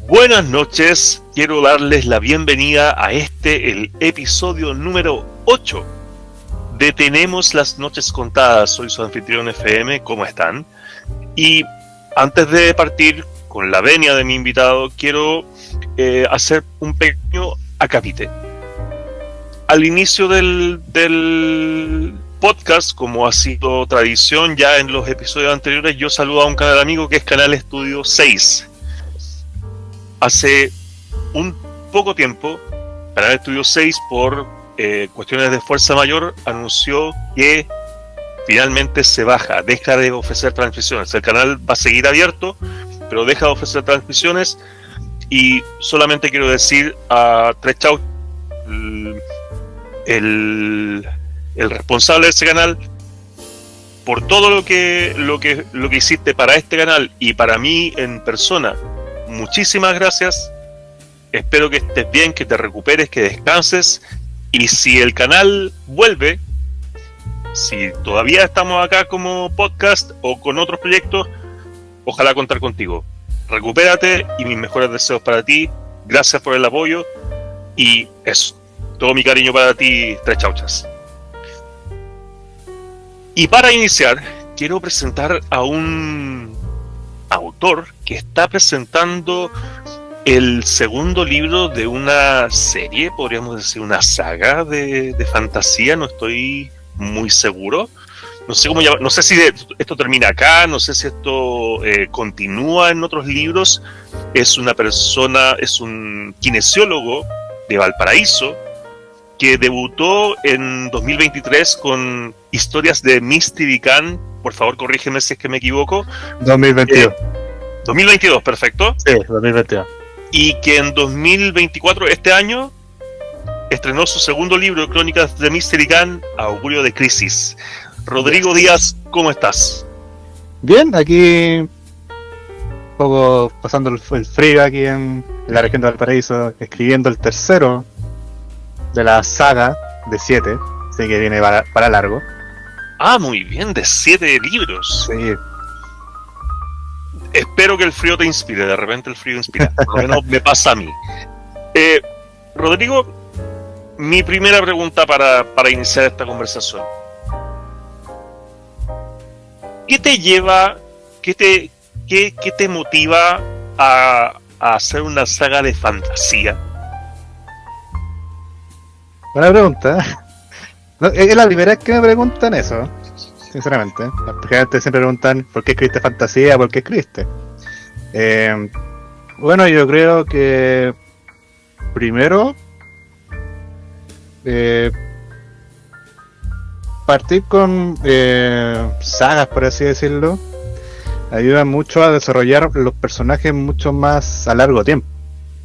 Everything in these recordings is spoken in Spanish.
Buenas noches, quiero darles la bienvenida a el episodio número 8 de Tenemos las Noches Contadas. Soy su anfitrión FM, ¿cómo están? Y antes de partir con la venia de mi invitado, quiero hacer un pequeño acápite. Al inicio del podcast, como ha sido tradición ya en los episodios anteriores, yo saludo a un canal amigo que es Canal Estudio 6. Hace un poco tiempo, Canal Estudio 6, por cuestiones de fuerza mayor, anunció que finalmente se baja, deja de ofrecer transmisiones. El canal va a seguir abierto, pero deja de ofrecer transmisiones. Y solamente quiero decir a Trechau, el responsable de ese canal, por todo lo que hiciste para este canal y para mí en persona. Muchísimas gracias, espero que estés bien, que te recuperes, que descanses, y si el canal vuelve, si todavía estamos acá como podcast o con otros proyectos, ojalá contar contigo. Recupérate y mis mejores deseos para ti, gracias por el apoyo y eso, todo mi cariño para ti, Tres Chauchas. Y para iniciar, quiero presentar a un autor que está presentando el segundo libro de una serie, podríamos decir una saga de fantasía, no estoy muy seguro, no sé cómo llamar, no sé si esto termina acá, no sé si esto continúa en otros libros. Es un kinesiólogo de Valparaíso que debutó en 2023 con Historias de Misty Vican. Por favor, corrígeme si es que me equivoco. 2022. 2022, perfecto. Sí, 2022. Y que en 2024, este año, estrenó su segundo libro, Crónicas de Mystery Gun, Augurio de Crisis. Rodrigo Díaz, ¿cómo estás? Bien, aquí un poco pasando el frío aquí en la región de Valparaíso, escribiendo el tercero de la saga de 7, así que viene para largo. Ah, muy bien, de 7 libros. Sí. Espero que el frío te inspire, de repente el frío inspira, por lo menos me pasa a mí. Rodrigo, mi primera pregunta para iniciar esta conversación. ¿Qué te lleva, qué te motiva a hacer una saga de fantasía? Buena pregunta. No, es la primera vez que me preguntan eso, sinceramente. Porque antes siempre preguntan ¿por qué escribiste fantasía? ¿Por qué escribiste? Bueno, yo creo que primero partir con sagas, por así decirlo, ayuda mucho a desarrollar los personajes mucho más a largo tiempo,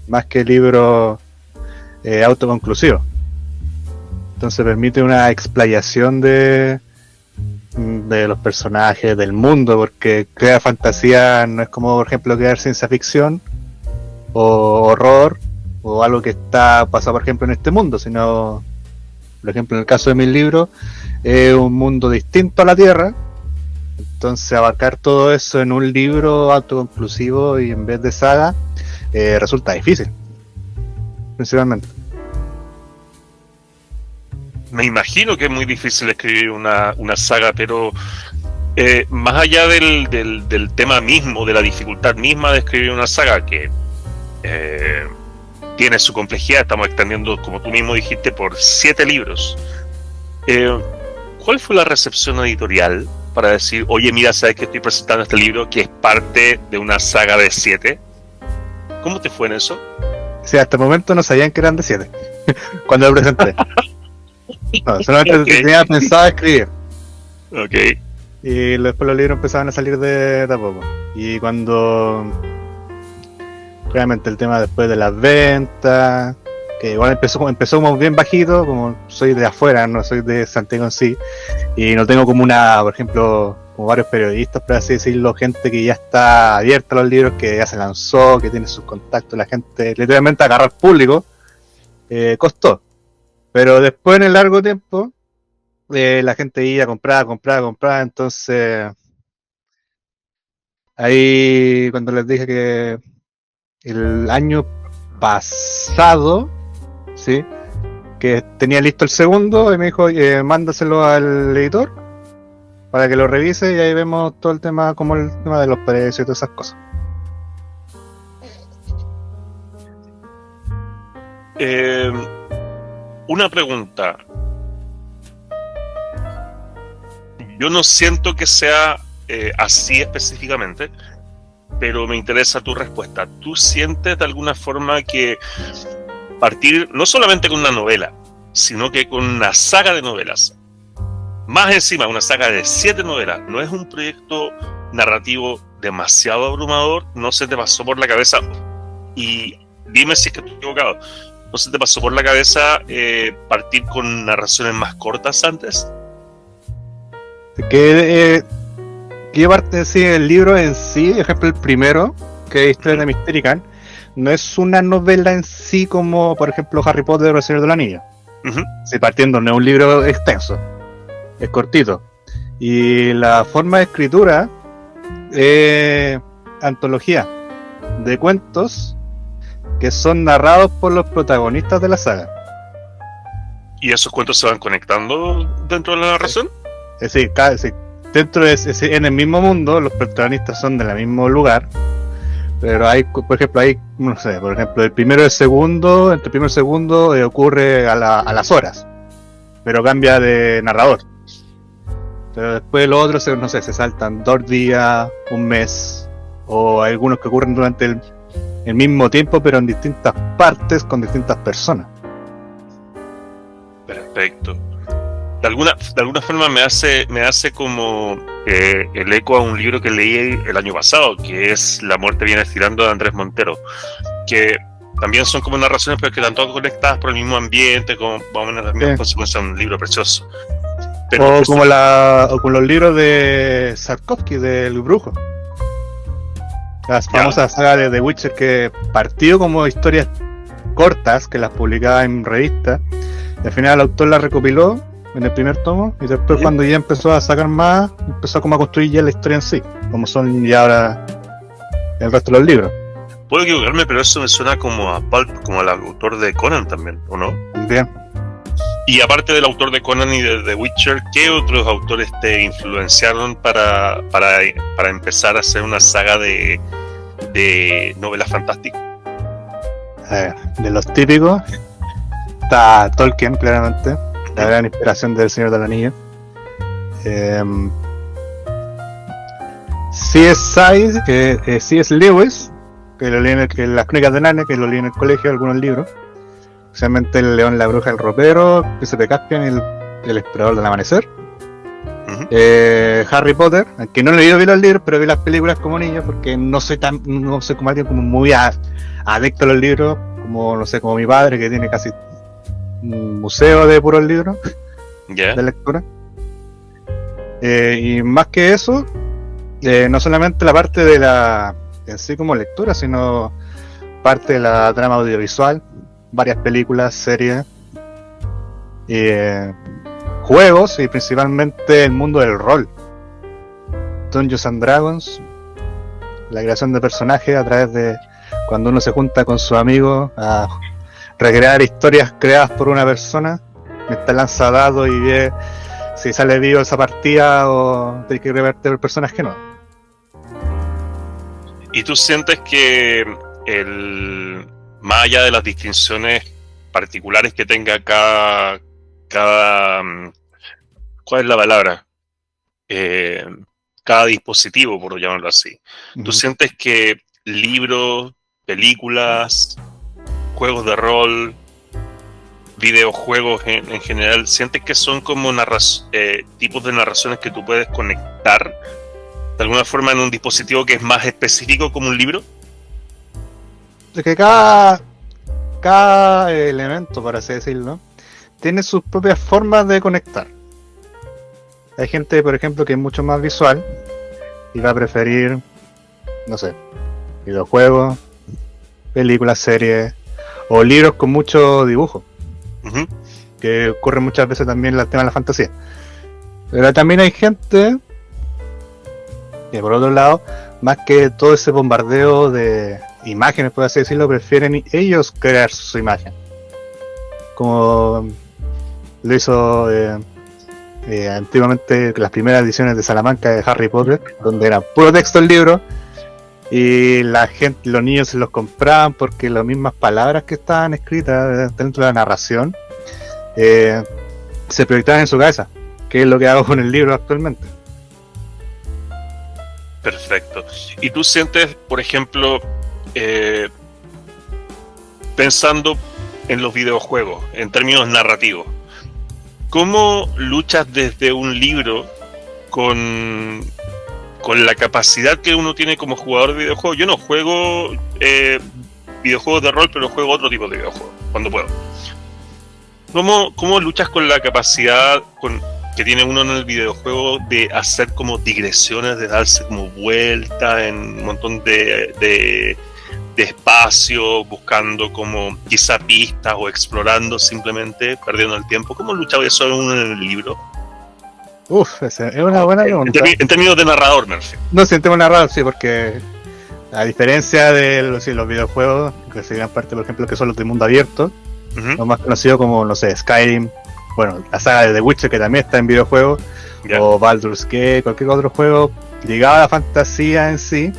más que libros autoconclusivos. Entonces permite una explayación de los personajes, del mundo, porque crear fantasía no es como, por ejemplo, crear ciencia ficción o horror o algo que está pasado, por ejemplo, en este mundo, sino, por ejemplo, en el caso de mis libros, es un mundo distinto a la Tierra. Entonces abarcar todo eso en un libro autoconclusivo y en vez de saga resulta difícil, principalmente. Me imagino que es muy difícil escribir una saga, pero más allá del tema mismo, de la dificultad misma de escribir una saga, que tiene su complejidad, estamos extendiendo, como tú mismo dijiste, por 7 libros. ¿Cuál fue la recepción editorial para decir, oye, mira, sabes que estoy presentando este libro que es parte de una saga de 7? ¿Cómo te fue en eso? Sí, hasta el momento no sabían que eran de 7 cuando lo presenté. No, solamente Okay. tenía pensado escribir. Ok. Y después los libros empezaban a salir de a poco. Y cuando realmente el tema después de las ventas, que igual empezó como bien bajito, como soy de afuera, no soy de Santiago en sí, y no tengo como por ejemplo, como varios periodistas, por así decirlo, gente que ya está abierta a los libros, que ya se lanzó, que tiene sus contactos, la gente literalmente agarra al público, costó. Pero después en el largo tiempo, la gente iba a comprar, entonces ahí cuando les dije que el año pasado, sí, que tenía listo el segundo, y me dijo, mándaselo al editor para que lo revise, y ahí vemos todo el tema, como el tema de los precios y todas esas cosas. Una pregunta. Yo no siento que sea así específicamente, pero me interesa tu respuesta. ¿Tú sientes de alguna forma que partir no solamente con una novela, sino que con una saga de novelas, más encima una saga de 7 novelas, no es un proyecto narrativo demasiado abrumador? ¿No se te pasó por la cabeza? Y dime si es que estoy equivocado. ¿No se te pasó por la cabeza partir con narraciones más cortas antes? Que parte sí, el libro en sí, por ejemplo el primero, que es Historia de Mysterican, no es una novela en sí como por ejemplo Harry Potter o El Señor de los Anillos. Sí, partiendo, no es un libro extenso, es cortito. Y la forma de escritura es antología de cuentos que son narrados por los protagonistas de la saga. ¿Y esos cuentos se van conectando dentro de la narración? Es decir, dentro en el mismo mundo, los protagonistas son del mismo lugar, pero hay, por ejemplo, no sé, por ejemplo, el primero y el segundo, entre el primero y el segundo ocurre a las horas, pero cambia de narrador. Pero después los otros, no sé, se saltan 2 días, un mes, o algunos que ocurren durante el mismo tiempo, pero en distintas partes con distintas personas. Perfecto. De alguna forma me hace como el eco a un libro que leí el año pasado, que es La muerte viene estirando, de Andrés Montero, que también son como narraciones, pero que están todas conectadas por el mismo ambiente, como más o menos las mismas consecuencias. Un libro precioso. Pero como con los libros de Sarkovsky, del Brujo. La famosa saga de The Witcher, que partió como historias cortas, que las publicaba en revistas, y al final el autor las recopiló en el primer tomo, y después cuando ya empezó a sacar más, empezó como a construir ya la historia en sí, como son ya ahora el resto de los libros. Puedo equivocarme, pero eso me suena como a Pulp, como al autor de Conan también, ¿o no? Bien. Y aparte del autor de Conan y de The Witcher, ¿qué otros autores te influenciaron para empezar a hacer una saga de novelas fantásticas? A ver, de los típicos está Tolkien, claramente, la gran inspiración del Señor del Anillo. C.S. Lewis, que lo leí en las Crónicas de Narnia, que lo leí en el colegio, algunos libros, especialmente El León, la Bruja, el Ropero, El Príncipe Caspian y El Explorador del Amanecer. Harry Potter, aunque no he leído bien los libros, pero vi las películas como niño, porque no soy como alguien como muy adicto a los libros, como no sé, como mi padre, que tiene casi un museo de puros libros de lectura. Y más que eso, no solamente la parte de la en sí como lectura, sino parte de la trama audiovisual, varias películas, series, juegos, y principalmente el mundo del rol, Dungeons and Dragons, la creación de personajes a través de cuando uno se junta con sus amigos a recrear historias creadas por una persona, mientras lanza dados y ve si sale vivo esa partida o tiene que revertir el personaje, no. ¿Y tú sientes que más allá de las distinciones particulares que tenga cada ¿cuál es la palabra? eh, cada dispositivo, por llamarlo así. ¿Tú sientes que libros, películas, juegos de rol, videojuegos en general, sientes que son como tipos de narraciones que tú puedes conectar de alguna forma en un dispositivo que es más específico como un libro? Es que cada elemento, por así decirlo, tiene sus propias formas de conectar. Hay gente, por ejemplo, que es mucho más visual y va a preferir, no sé, videojuegos, películas, series o libros con mucho dibujo, que ocurre muchas veces también en el tema de la fantasía. Pero también hay gente que, por otro lado, más que todo ese bombardeo de imágenes, por así decirlo, prefieren ellos crear su imagen, como lo hizo antiguamente las primeras ediciones de Salamanca de Harry Potter, donde era puro texto el libro y la gente, los niños se los compraban porque las mismas palabras que estaban escritas dentro de la narración se proyectaban en su cabeza, que es lo que hago con el libro actualmente. Perfecto. ¿Y tú sientes, por ejemplo, pensando en los videojuegos, en términos narrativos, cómo luchas desde un libro con la capacidad que uno tiene como jugador de videojuegos? Yo no juego videojuegos de rol, pero juego otro tipo de videojuegos cuando puedo. ¿Cómo luchas con la capacidad que tiene uno en el videojuego de hacer como digresiones, de darse como vueltas en un montón de espacio, buscando como quizá pistas o explorando simplemente, perdiendo el tiempo? ¿Cómo lucha eso uno en el libro? Esa es una buena pregunta. En términos de narrador, me refiero. No, sí, en términos de narrador, sí, porque a diferencia de los videojuegos, que serían parte, por ejemplo, que son los de mundo abierto, lo más conocido como, no sé, Skyrim, bueno, la saga de The Witcher, que también está en videojuegos, o Baldur's Gate, cualquier otro juego ligado a la fantasía en sí.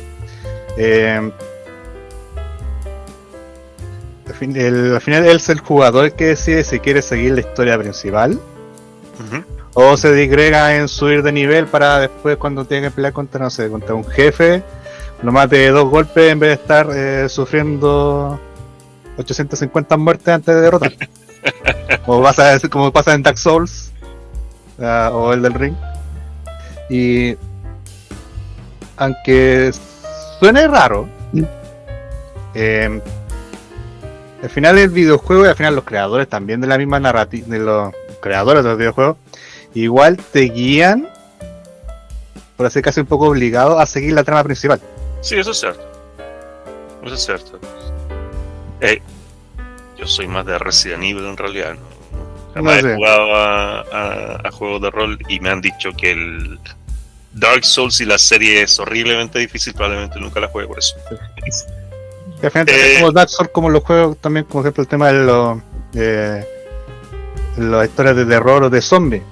Al final él es el jugador el que decide si quiere seguir la historia principal o se digrega en subir de nivel para después, cuando tenga que pelear contra, no sé, contra un jefe, lo mate de 2 golpes en vez de estar sufriendo 850 muertes antes de derrotar. Como pasa en Dark Souls o el del Ring. Y aunque suene raro, al final el videojuego y al final los creadores también de la misma narrativa, de los creadores de los videojuegos, igual te guían, por así casi un poco obligado a seguir la trama principal. Sí, eso es cierto. Eso es cierto. Yo soy más de Resident Evil en realidad, ¿no? Jamás he jugado a juegos de rol y me han dicho que el Dark Souls y la serie es horriblemente difícil, probablemente nunca la juegue por eso. Y al final como Dark Souls, como los juegos también, como ejemplo el tema de las historias de terror o de zombies.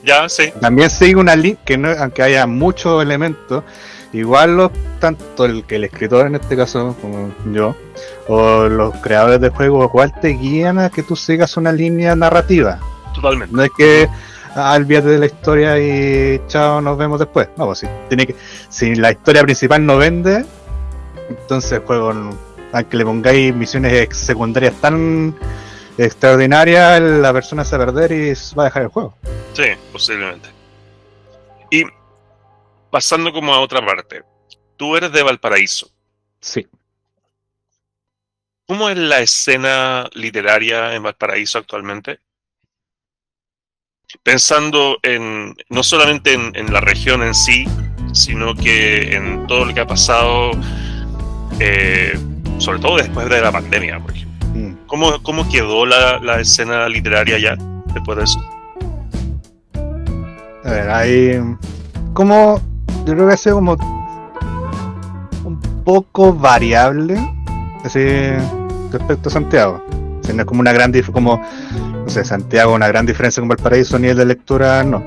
Ya, sí. También sigue una línea que no, aunque haya muchos elementos, igual tanto el escritor en este caso como yo, o los creadores de juegos, igual te guían a que tú sigas una línea narrativa. Totalmente. No es que olvídate de la historia y chao, nos vemos después. No, pues si la historia principal no vende, entonces el juego, aunque le pongáis misiones secundarias tan extraordinarias, la persona se va a perder y va a dejar el juego. Sí, posiblemente. Y pasando como a otra parte, tú eres de Valparaíso. Sí. ¿Cómo es la escena literaria en Valparaíso actualmente? Pensando no solamente en la región en sí, sino que en todo lo que ha pasado, sobre todo después de la pandemia, por ejemplo. ¿Cómo quedó la escena literaria ya después de eso? A ver, yo creo que ha sido como un poco variable, así, respecto a Santiago. O sea, no es como una gran como, no sé, Santiago, una gran diferencia con Valparaíso a nivel de lectura, no.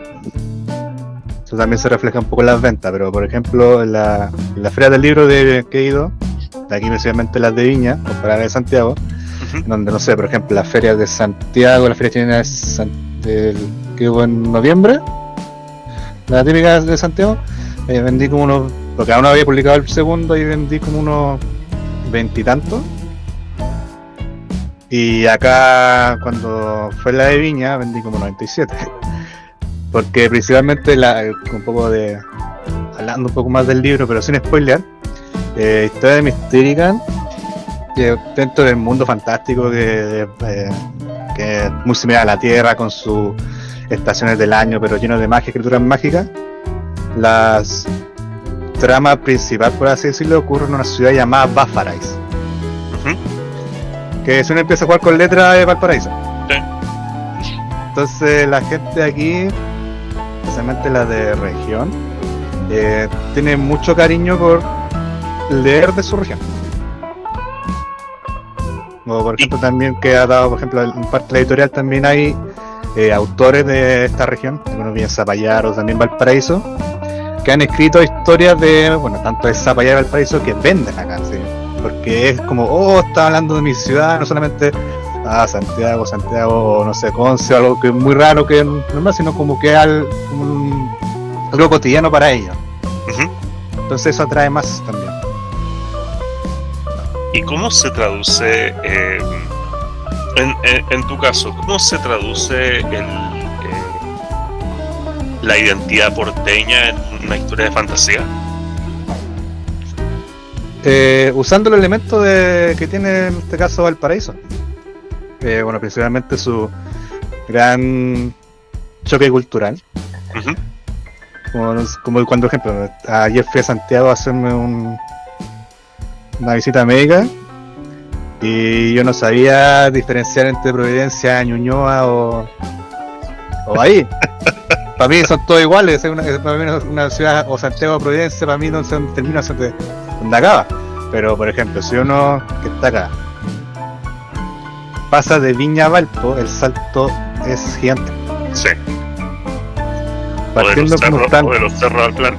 Eso también se refleja un poco en las ventas, pero por ejemplo, en la feria del libro que he ido, de aquí precisamente las de Viña, comparada de Santiago, donde, no sé, por ejemplo, la feria de Santiago, la feria chilena que hubo en noviembre, la típica de Santiago. Vendí como unos, porque aún no había publicado el segundo y vendí como unos 20 y tantos. Y acá cuando fue la de Viña vendí como 97. Porque principalmente un poco de, hablando un poco más del libro, pero sin spoiler, Historia de Mysterican, que dentro del mundo fantástico que es muy similar a la Tierra, con sus estaciones del año, pero lleno de magia, criaturas mágicas. Las trama principal, por así decirlo, ocurre en una ciudad llamada Valparaíso. Que si uno empieza a jugar con letras de Valparaíso. Entonces la gente aquí, especialmente la de región, tiene mucho cariño por leer de su región. O por ejemplo también que ha dado, por ejemplo, en parte de la editorial también hay autores de esta región, uno bien Zapallar o también Valparaíso, que han escrito historias de, bueno, tanto de Zapallar y Valparaíso que venden acá, ¿sí? Porque es como, está hablando de mi ciudad, no solamente Santiago, o no sé, Conce, o algo que es muy raro, que es normal, sino como que algo cotidiano para ellos. Entonces eso atrae más también. ¿Y cómo se traduce, en tu caso, cómo se traduce la identidad porteña en una historia de fantasía? Usando los elementos que tiene en este caso Valparaíso. Bueno, principalmente su gran choque cultural. Como cuando, por ejemplo, ayer fui a Santiago a hacerme una visita médica y yo no sabía diferenciar entre Providencia, Ñuñoa o ahí. Para mí son todos iguales, para mí una ciudad, o Santiago o Providencia, para mí no se termina donde acaba. Pero por ejemplo, si uno que está acá pasa de Viña a Valpo, el salto es gigante. Sí. Partiendo como están, o de los cerros al plan.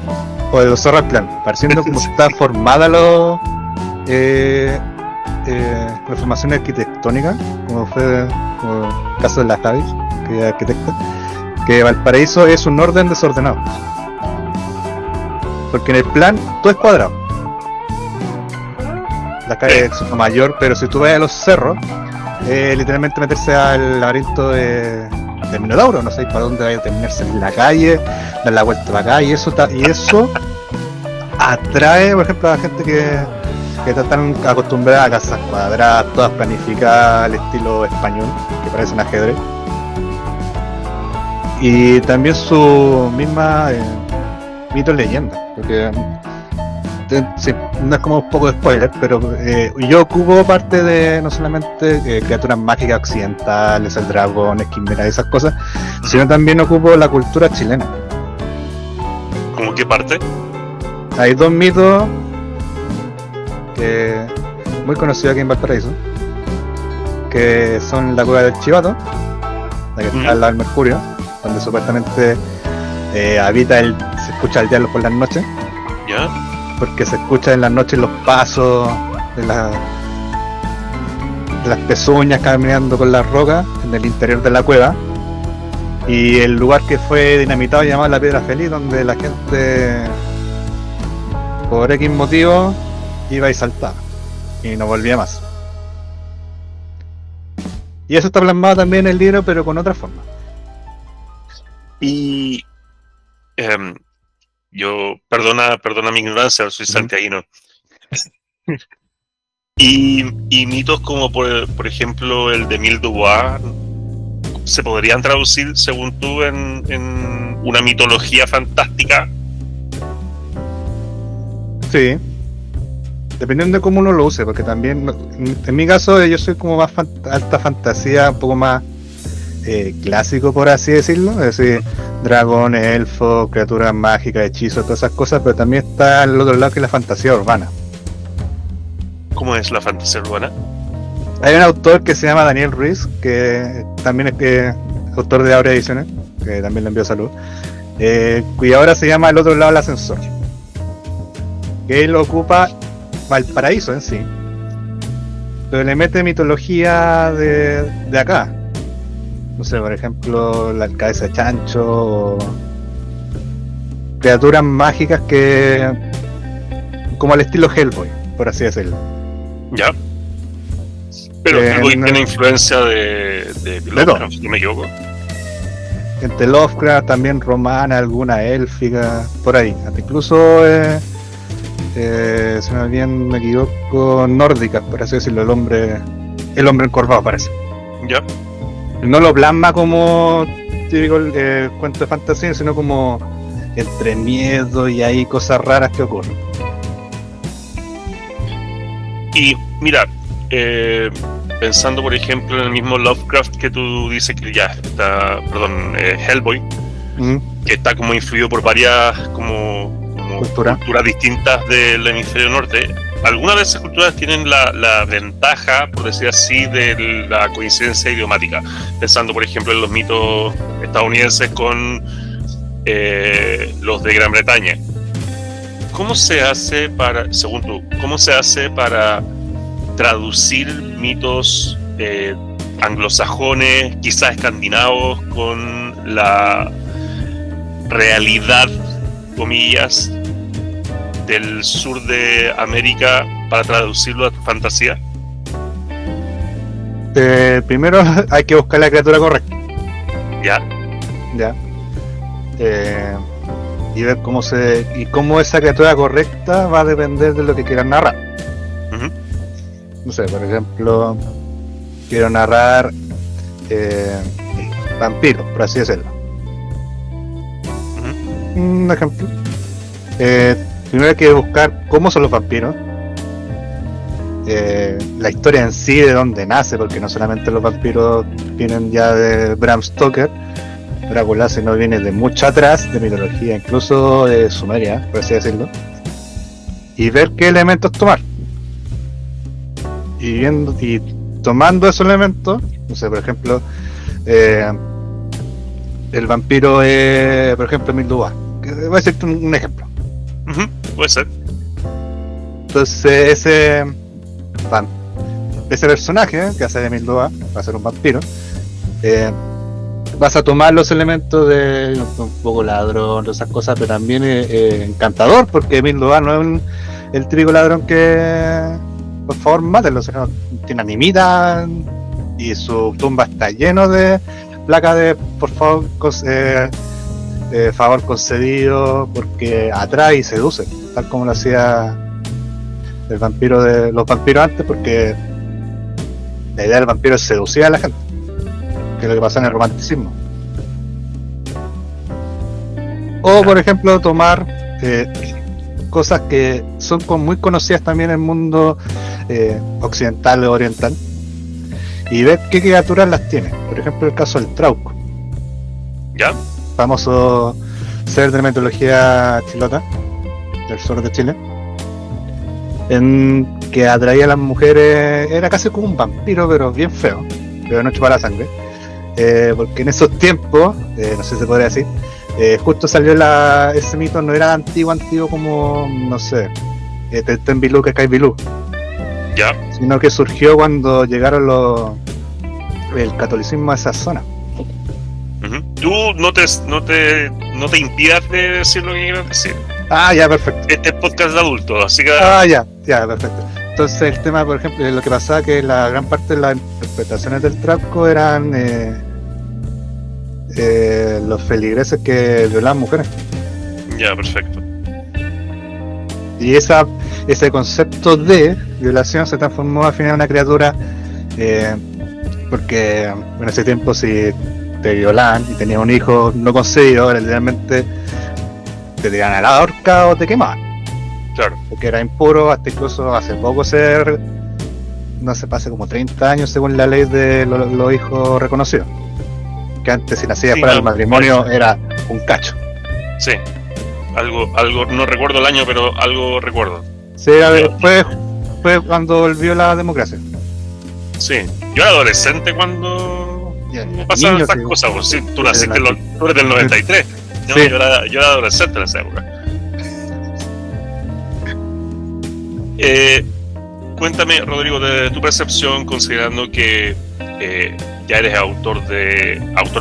O de los cerros al plan. Partiendo como está formada la formación arquitectónica, como fue como el caso de la Javis, que es arquitecta, que Valparaíso es un orden desordenado. Porque en el plan todo es cuadrado. La calle es mayor, pero si tú vas a los cerros, literalmente meterse al laberinto de Minotauro, no sé para dónde vaya a terminarse en la calle, dar la vuelta para acá, y eso atrae, por ejemplo, a la gente que está tan acostumbrada a casas cuadradas, todas planificadas al estilo español, que parece un ajedrez. Y también su misma mito leyenda, porque sí, no es como un poco de spoiler, pero yo ocupo parte de no solamente criaturas mágicas occidentales, el dragón, quimera, esas cosas, sino también ocupo la cultura chilena. ¿Cómo qué parte? Hay dos mitos muy conocidos aquí en Valparaíso, que son la cueva del Chivato, la que está al lado del Mercurio, donde supuestamente habita se escucha el diablo por las noches. ¿Ya? Porque se escuchan en las noches los pasos de las pezuñas caminando con las rocas en el interior de la cueva. Y el lugar que fue dinamitado llamado la Piedra Feliz, donde la gente por X motivo iba y saltaba y no volvía más. Y eso está plasmado también en el libro, pero con otra forma. Y yo, perdona mi ignorancia, soy santiaguino. y mitos como por ejemplo el de Emile Dubois, ¿se podrían traducir, según tú, en una mitología fantástica? Sí, dependiendo de cómo uno lo use, porque también, en mi caso, yo soy como más alta fantasía, un poco más clásico, por así decirlo, es decir, dragones, elfos, criaturas mágicas, hechizos, todas esas cosas, pero también está al otro lado que es la fantasía urbana. ¿Cómo es la fantasía urbana? Hay un autor que se llama Daniel Ruiz, que también es autor de Aurea Ediciones, que también le envío salud, cuya obra se llama El otro lado del ascensor, que él ocupa Valparaíso en sí, pero le mete mitología de acá. No sé, por ejemplo, la cabeza de chancho criaturas mágicas que como al estilo Hellboy, por así decirlo. Ya. Pero Hellboy tiene influencia de Lovecraft, si no me equivoco. Entre Lovecraft, también romana, alguna élfica, por ahí. Hasta incluso, si no bien me equivoco, nórdicas, por así decirlo, el hombre encorvado parece. Ya. No lo plasma como típico cuento de fantasía, sino como entre miedo y hay cosas raras que ocurren. Y mira, pensando por ejemplo en el mismo Lovecraft que tú dices que ya está, perdón, Hellboy, que está como influido por varias como culturas distintas del hemisferio norte. Algunas de esas culturas tienen la ventaja, por decir así, de la coincidencia idiomática. Pensando, por ejemplo, en los mitos estadounidenses con los de Gran Bretaña. ¿Cómo se hace para, según tú, para traducir mitos anglosajones, quizás escandinavos, con la realidad, comillas, del sur de América para traducirlo a fantasía? Primero hay que buscar la criatura correcta. Ya. Y ver cómo esa criatura correcta va a depender de lo que quieran narrar. No sé, por ejemplo, quiero narrar vampiros, por así decirlo. Un ejemplo. Primero hay que buscar cómo son los vampiros, la historia en sí, de dónde nace, porque no solamente los vampiros vienen ya de Bram Stoker, Drácula, sino viene de mucho atrás, de mitología, incluso de Sumeria, por así decirlo, y ver qué elementos tomar. Y tomando esos elementos, no sé, por ejemplo, el vampiro, por ejemplo, Mildua. Voy a decirte un ejemplo. Puede ser. Entonces ese personaje que hace de Mildua, va a ser un vampiro, vas a tomar los elementos de un poco ladrón, todas esas cosas, pero también encantador, porque Mildua no es el típico ladrón que, por favor, mátenlo, sino tiene animita y su tumba está lleno de placas de por favor favor concedido, porque atrae y seduce, tal como lo hacía el vampiro de los vampiros antes, porque la idea del vampiro es seducir a la gente, que es lo que pasa en el romanticismo. O por ejemplo tomar cosas que son muy conocidas también en el mundo occidental o oriental y ver qué criaturas las tiene. Por ejemplo el caso del Trauco, ¿ya? Famoso ser de la mitología chilota del sur de Chile, en que atraía a las mujeres, era casi como un vampiro, pero bien feo, pero no chupaba la sangre, porque en esos tiempos, no sé si se podría decir, justo salió ese mito, no era antiguo como, no sé, Ten Bilú, que Kai Bilú, ya, sino que surgió cuando llegaron el catolicismo a esa zona. Tú no te impidas de decir lo que quieras decir. Ah, ya, perfecto. Este es podcast de adultos, así que... Ah, ya, perfecto. Entonces el tema, por ejemplo, lo que pasaba que la gran parte de las interpretaciones del Trauco eran los feligreses que violaban mujeres. Ya, perfecto. Y ese concepto de violación se transformó al final en una criatura, porque en ese tiempo si te violaban y tenías un hijo no concedido, literalmente te tiraban a la horca o te quemaban. Claro. Porque era impuro, hasta incluso hace poco no se pase como 30 años según la ley de los hijos reconocidos. Que antes si nacía fuera del matrimonio era un cacho. Sí. Algo, no recuerdo el año, pero algo recuerdo. Sí, fue cuando volvió la democracia. Sí. Yo era adolescente cuando pasaban estas cosas. Pues, sí, tú eres del 93. No, sí. Yo era adolescente en esa época. Cuéntame, Rodrigo, de tu percepción, considerando que ya eres autor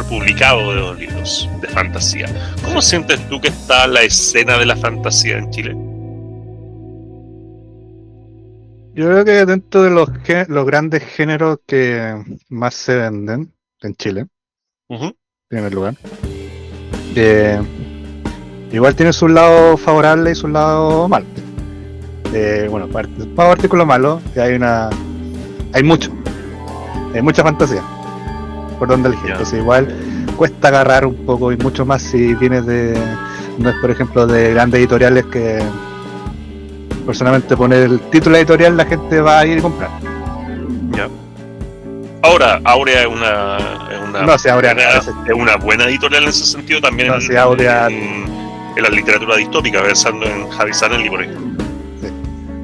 publicado de 2 libros de fantasía. ¿Cómo sientes tú que está la escena de la fantasía en Chile? Yo creo que dentro de los grandes géneros que más se venden en Chile, Uh-huh. en primer lugar, igual tiene su lado favorable y su lado malo. Bueno, vamos a partir con lo malo, que hay mucha fantasía por donde elegir. Entonces igual cuesta agarrar un poco, y mucho más si vienes no es por ejemplo de grandes editoriales que personalmente poner el título editorial la gente va a ir a comprar. Ya. Ahora, Aurea es una No, si Aurea es una buena editorial en ese sentido también. No, si Aurea en la literatura distópica, pensando en Javi Zanelli, por ejemplo. Sí.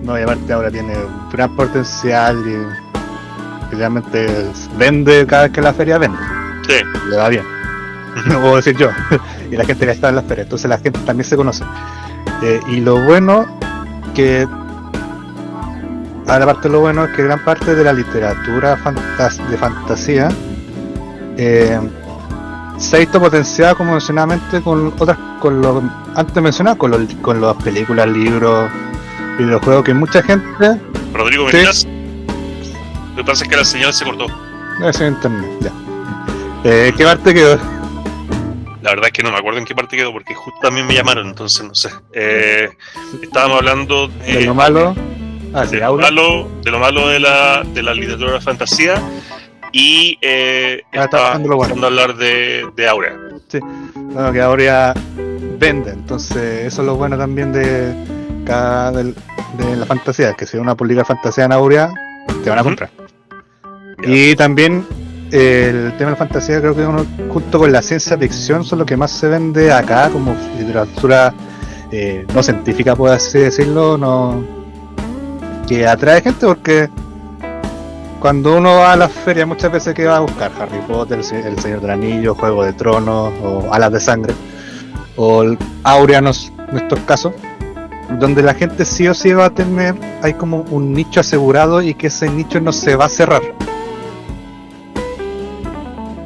No, y aparte ahora tiene un gran potencial y realmente vende cada vez que la feria vende. Sí. Le va bien. No puedo decir yo. Y la gente que está en las ferias, entonces la gente también se conoce. Y lo bueno que ahora parte lo bueno es que gran parte de la literatura de fantasía se ha visto potenciada, como mencionadamente, con lo antes mencionado, con las películas, libros, videojuegos, que mucha gente. Rodrigo, ¿me miras? Lo que pasa es que la señal se cortó. Es internet, ya. ¿Qué parte quedó? La verdad es que no me acuerdo en qué parte quedó, porque justo también me llamaron, entonces no sé. Estábamos hablando de lo malo. De lo malo de la literatura de fantasía, y estaba empezando a hablar de Aurea. Sí, bueno, que Aurea vende, entonces eso es lo bueno también de la fantasía, que si una publica fantasía en Aurea, te van a comprar. Y también el tema de la fantasía, creo que junto con la ciencia ficción son lo que más se vende acá como literatura no científica, por así decirlo, que atrae gente, porque cuando uno va a las ferias muchas veces que va a buscar Harry Potter, el Señor del Anillo, Juego de Tronos o Alas de Sangre o Aurea en estos casos, donde la gente sí o sí va a tener, hay como un nicho asegurado y que ese nicho no se va a cerrar.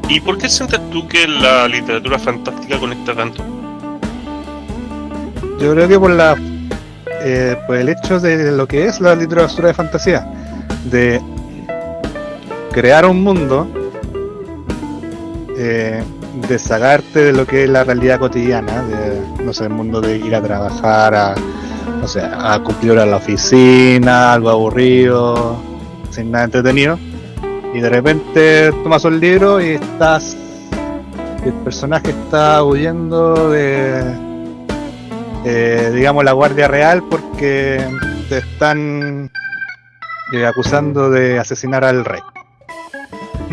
¿Y por qué sientes tú que la literatura fantástica conecta tanto? Yo creo que por el hecho de lo que es la literatura de fantasía, de crear un mundo, de sacarte de lo que es la realidad cotidiana, no sé, el mundo de ir a trabajar, a cumplir hora en la oficina, algo aburrido, sin nada entretenido, y de repente tomas un libro y el personaje está huyendo digamos, la Guardia Real porque te están acusando de asesinar al rey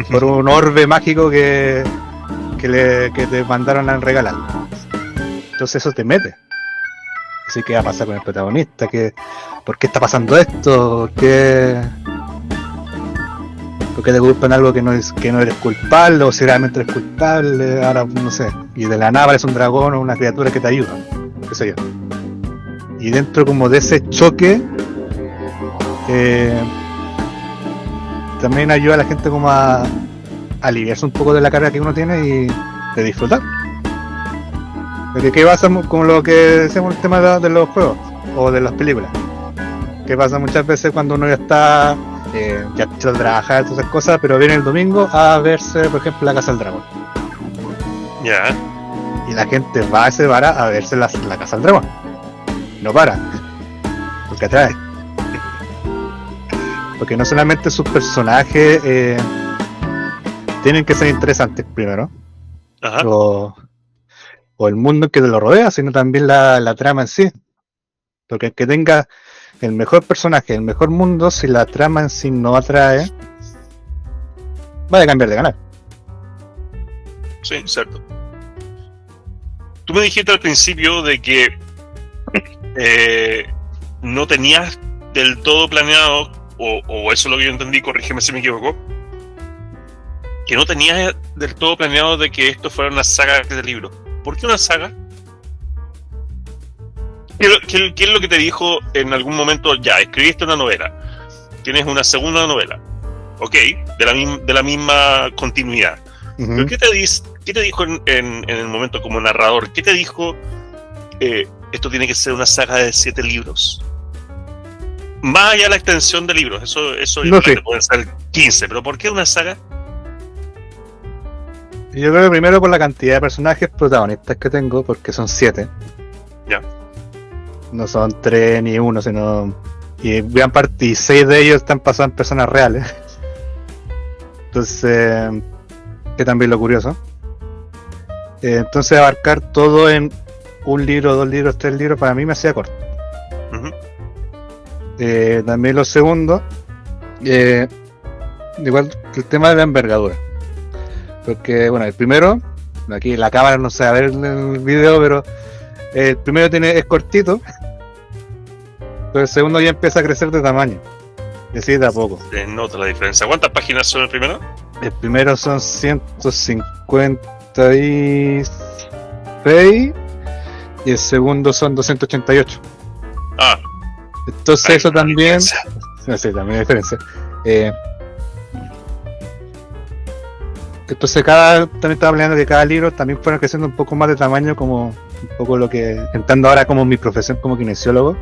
por un orbe mágico que te mandaron a regalar. Entonces eso te mete. Así que va a pasar con el protagonista, ¿por qué está pasando esto? ¿Por qué te culpan algo que no eres culpable, o si realmente eres culpable? Ahora no sé, y de la nada es un dragón o una criatura que te ayuda, qué sé yo. Y dentro como de ese choque también ayuda a la gente como a aliviarse un poco de la carga que uno tiene y de disfrutar. Porque ¿qué pasa con lo que decíamos el tema de los juegos o de las películas? ¿Qué pasa muchas veces cuando uno ya está ya hecho de trabajar, todas esas cosas, pero viene el domingo a verse, por ejemplo, La Casa del Dragón? Ya. Y la gente va a ese bar a verse la Casa del Dragón. No para, porque atrae. Porque no solamente sus personajes tienen que ser interesantes primero, Ajá. o el mundo que te lo rodea, sino también la trama en sí. Porque el que tenga el mejor personaje, el mejor mundo, si la trama en sí no atrae, va a cambiar de canal. Sí, cierto. Tú me dijiste al principio de que no tenías del todo planeado, o eso es lo que yo entendí, corrígeme si me equivoco, que no tenías del todo planeado de que esto fuera una saga de libros. ¿Por qué una saga? ¿Qué es lo que te dijo en algún momento? Ya, escribiste una novela, tienes una segunda novela, ok, de la misma continuidad. Ujú. ¿Pero qué te dijo en el momento como narrador? ¿Qué te dijo? Esto tiene que ser una saga de 7 libros. Más allá de la extensión de libros, eso No, sí. pueden ser 15, pero ¿por qué una saga? Yo creo que primero por la cantidad de personajes protagonistas que tengo, porque son 7. Ya. No son 3 ni 1, sino. Y gran parte, y 6 de ellos están basados en personas reales. Entonces, que también lo curioso. Entonces, abarcar todo en un libro, 2 libros, 3 libros, para mí me hacía corto. Ujú. También lo segundo, igual que el tema de la envergadura. Porque, bueno, el primero, aquí la cámara no se va a ver en el video, pero el primero es cortito, pero el segundo ya empieza a crecer de tamaño. Y así de a poco. Se nota la diferencia. ¿Cuántas páginas son el primero? El primero son 156 y el segundo son 288. Ah, Entonces hay eso una también... diferencia. No sé, también hay diferencia. Entonces también estaba planeando que cada libro también fuera creciendo un poco más de tamaño, como un poco lo que, entrando ahora como mi profesión como kinesiólogo,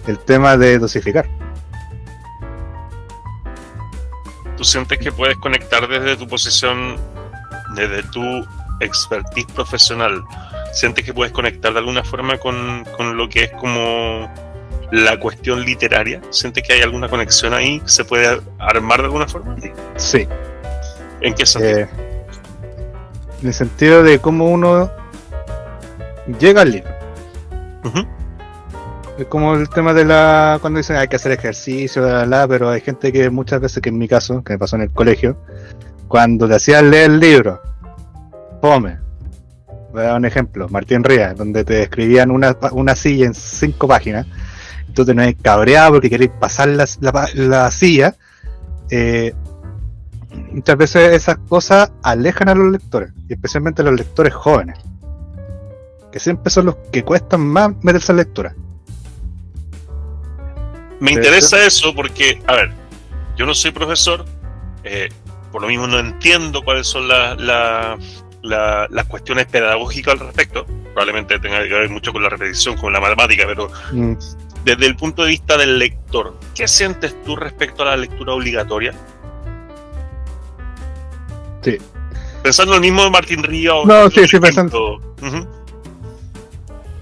el tema de dosificar. ¿Tú sientes que puedes conectar desde tu posición, desde tu expertise profesional? ¿Sientes que puedes conectar de alguna forma con lo que es como la cuestión literaria? ¿Sientes que hay alguna conexión ahí que se puede armar de alguna forma? Sí. ¿En qué sentido? En el sentido de cómo uno llega al libro. Uh-huh. Es como el tema de cuando dicen hay que hacer ejercicio, pero hay gente que muchas veces, que en mi caso, que me pasó en el colegio, cuando te hacían leer el libro, fome. Voy a dar un ejemplo, Martín Rías, donde te escribían una silla en 5 páginas, tú te no cabreado porque queréis pasar la silla. Muchas veces esas cosas alejan a los lectores, y especialmente a los lectores jóvenes, que siempre son los que cuestan más meterse en lectura. Me interesa eso porque, a ver, yo no soy profesor, por lo mismo no entiendo cuáles son las cuestiones pedagógicas al respecto. Probablemente tenga que ver mucho con la repetición, con la matemática, pero desde el punto de vista del lector, ¿qué sientes tú respecto a la lectura obligatoria? Sí. Pensando en el mismo de Martín Ríos. No, sí, pensando. Uh-huh.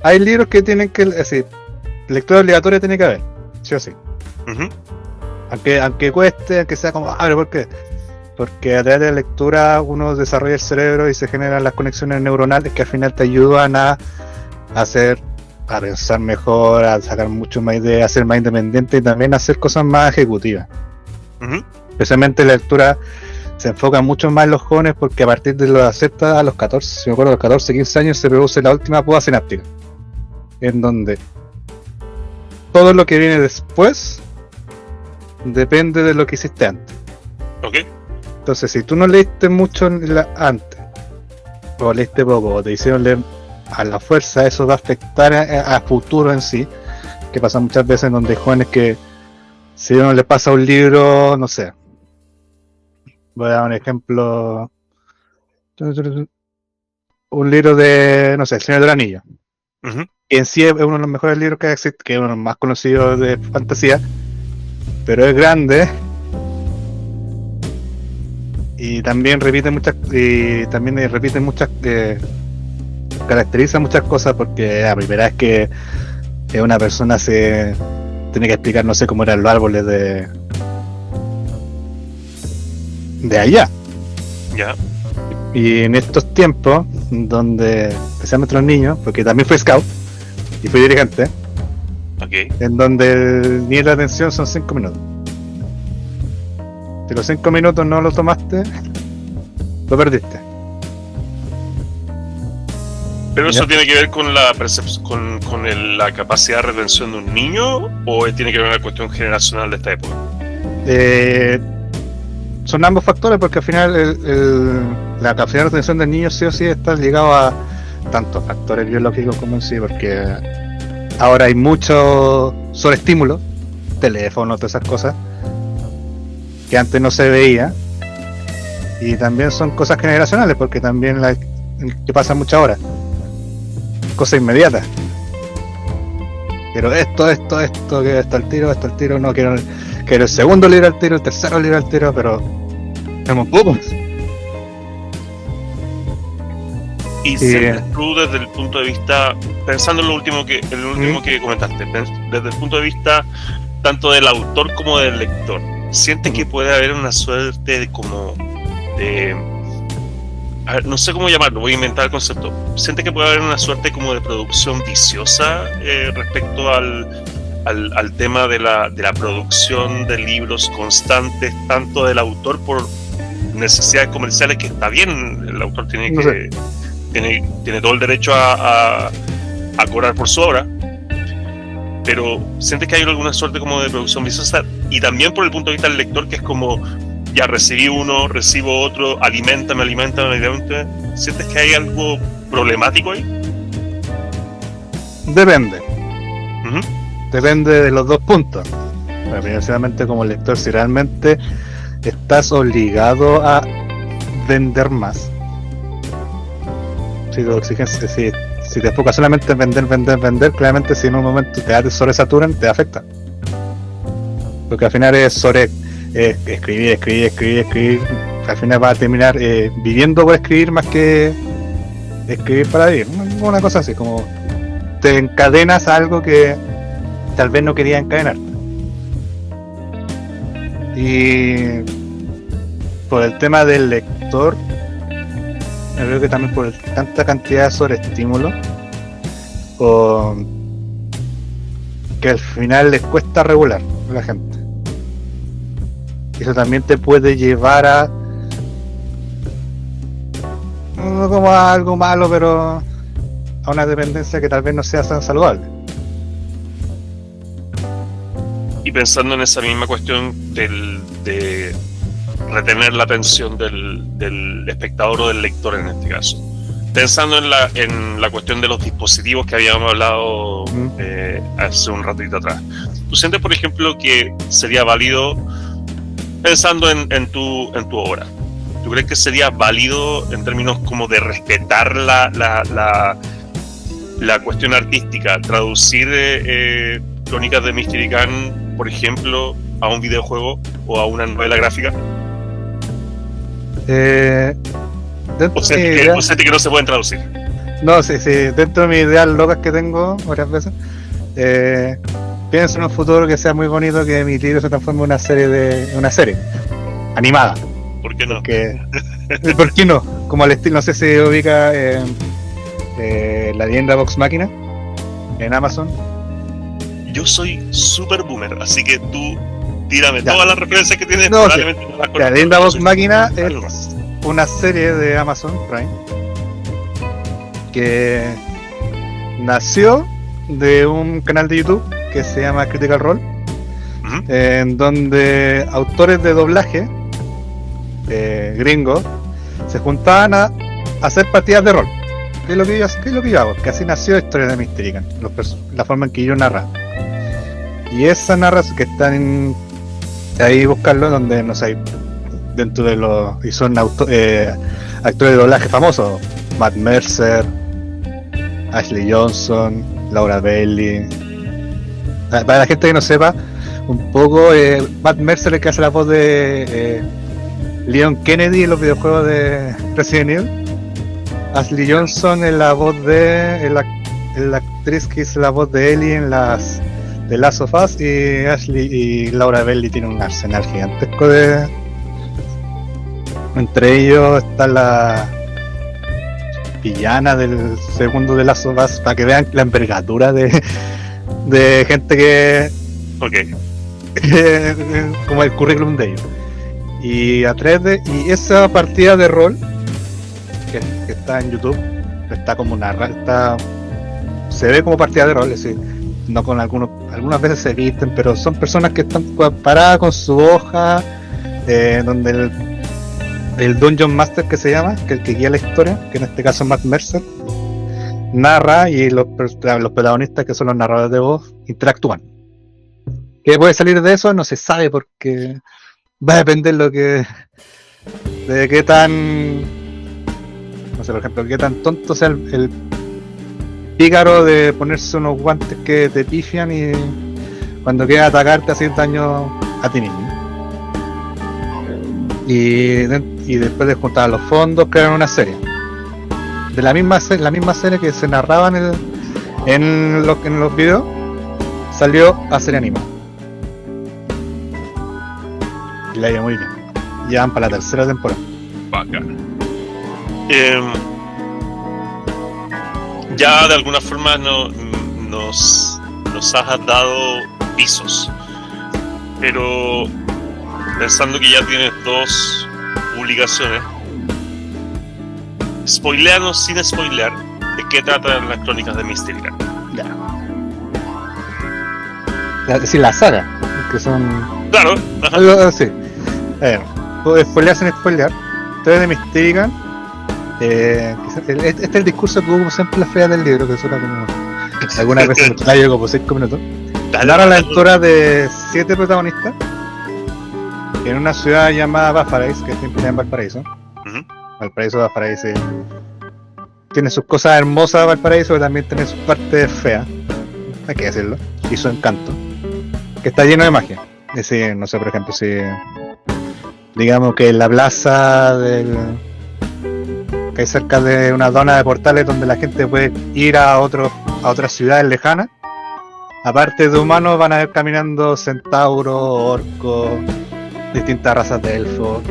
Hay libros que tienen que, lectura obligatoria tiene que haber, sí o sí. Uh-huh. Aunque cueste, aunque sea como, pero ¿por qué? Porque a través de la lectura uno desarrolla el cerebro y se generan las conexiones neuronales que al final te ayudan a pensar mejor, a sacar mucho más ideas, a ser más independiente y también a hacer cosas más ejecutivas. Uh-huh. Especialmente la lectura se enfoca mucho más en los jóvenes, porque a partir de los acepta a los 14, si me acuerdo, a los 14, 15 años se produce la última poda sináptica, en donde todo lo que viene después depende de lo que hiciste antes. Okay. Entonces, si tú no leíste mucho antes, o leíste poco, o te hicieron leer a la fuerza, eso va a afectar a futuro en sí, que pasa muchas veces en donde hay jóvenes que, si uno le pasa un libro, no sé, voy a dar un ejemplo, un libro de, no sé, El Señor del Anillo, Uh-huh. que en sí es uno de los mejores libros que existe, que es uno de los más conocidos de fantasía, pero es grande y también repite muchas caracteriza muchas cosas, porque la primera vez que una persona se tiene que explicar, no sé cómo eran los árboles de allá. Ya. Y en estos tiempos, donde especialmente los niños, porque también fui scout y fui dirigente, Okay. en donde el nivel de atención son 5 minutos. Si los 5 minutos no lo tomaste, lo perdiste. ¿Pero eso ¿Ya? tiene que ver con la la capacidad de retención de un niño, o tiene que ver con una cuestión generacional de esta época? Son ambos factores, porque al final la capacidad de retención del niño sí o sí está ligado a tanto factores biológicos como en sí, porque ahora hay mucho sobreestímulo, teléfono, todas esas cosas, que antes no se veía, y también son cosas generacionales, porque también que pasa muchas horas, cosas inmediatas. Quiero esto, que esto al tiro, no quiero el segundo libro al tiro, el tercero libro al tiro, pero tenemos pocos. Y sientes tú desde el punto de vista, pensando en lo último que comentaste, desde el punto de vista tanto del autor como del lector, ¿sientes que puede haber una suerte de a ver, no sé cómo llamarlo, voy a inventar el concepto. ¿Sientes que puede haber una suerte como de producción viciosa respecto al tema de la producción de libros constantes, tanto del autor por necesidades comerciales, que está bien, el autor tiene todo el derecho a cobrar por su obra, pero sientes que hay alguna suerte como de producción viciosa, y también por el punto de vista del lector, que es como, ya recibí uno, recibo otro, aliméntame, ¿sientes que hay algo problemático ahí? Depende. Depende de los dos puntos. Precisamente como lector, si realmente estás obligado a vender más, si tu exigencia, si te enfocas solamente en vender, claramente si en un momento te sobresaturan, te afecta, porque al final es escribir, al final vas a terminar viviendo por escribir más que escribir para vivir, una cosa así, como te encadenas a algo que tal vez no querías encadenarte. Y por el tema del lector, yo creo que también por tanta cantidad de sobreestímulo, que al final les cuesta regular a la gente. Eso también te puede llevar a, no como a algo malo, pero a una dependencia que tal vez no sea tan saludable. Y pensando en esa misma cuestión de retener la atención del espectador o del lector en este caso, pensando en la cuestión de los dispositivos que habíamos hablado hace un ratito atrás, ¿tú sientes, por ejemplo, que sería válido, pensando en tu obra, ¿tú crees que sería válido en términos como de respetar la cuestión artística, traducir Crónicas de Mystery Can, por ejemplo, a un videojuego o a una novela gráfica? ¿O siente que no se pueden traducir? No, sí, dentro de mis ideas locas que tengo varias veces, pienso en un futuro que sea muy bonito, que mi libro se transforme en una serie animada. ¿Por qué no? ¿Por qué no? Como al estilo, no sé si ubica la leyenda Vox Machina en Amazon. Yo soy super boomer, así que tú tírame todas las referencias que tienes. No, probablemente no las conozco. La leyenda Vox Machina es una serie de Amazon Prime que nació de un canal de YouTube que se llama Critical Role, en donde autores de doblaje gringos se juntaban a hacer partidas de rol. ¿Qué es lo que yo hago? Que así nació Historia de Mystery Can, la forma en que yo narraba. Y esa narración que están ahí, buscarlo, donde no sé, dentro de los, y son actores de doblaje famosos: Matt Mercer, Ashley Johnson, Laura Bailey. Para la gente que no sepa un poco, Matt Mercer es el que hace la voz de Leon Kennedy en los videojuegos de Resident Evil. Ashley Johnson es la voz de la actriz que hizo la voz de Ellie en las de Last of Us, y Laura Bailey tiene un arsenal gigantesco de. Entre ellos está la villana del segundo de Last of Us, para que vean la envergadura de gente que. Como el currículum de ellos. Y y esa partida de rol que está en YouTube, está como se ve como partida de rol, es decir, no con algunas veces se visten, pero son personas que están paradas con su hoja, donde el Dungeon Master, que se llama, que es el que guía la historia, que en este caso es Matt Mercer, narra, y los protagonistas, que son los narradores de voz, interactúan. ¿Qué puede salir de eso? No se sabe, porque va a depender de qué tan, no sé, por ejemplo, qué tan tonto sea el pícaro de ponerse unos guantes que te pifian y cuando quieras atacarte hacer daño a ti mismo. Y después de juntar los fondos crearon una serie de la misma serie que se narraba en los videos, salió a serie animada y la iba muy bien. Ya van para la tercera temporada. Bacán. Ya de alguna forma nos has dado pisos, pero pensando que ya tienes 2 publicaciones, spoileanos sin spoilear de qué tratan las crónicas de Mysterica. Es decir, la saga, que son... Claro, ajá. Sí. A ver, puedo spoilear sin spoilear. Historia de Mysterica. Este es el discurso que hubo siempre en la feria del libro, que suena como... Algunas veces me trae como 5 minutos. Narra la aventura de 7 protagonistas en una ciudad llamada Valparaíso, que siempre en Valparaíso. Valparaíso, Valparaíso. Tiene sus cosas hermosas Valparaíso, pero también tiene sus partes feas, hay que decirlo, y su encanto, que está lleno de magia. Es decir, no sé, por ejemplo, si digamos que en la plaza que hay cerca de una zona de portales donde la gente puede ir a otras ciudades lejanas, aparte de humanos van a ir caminando centauros, orcos, distintas razas de elfos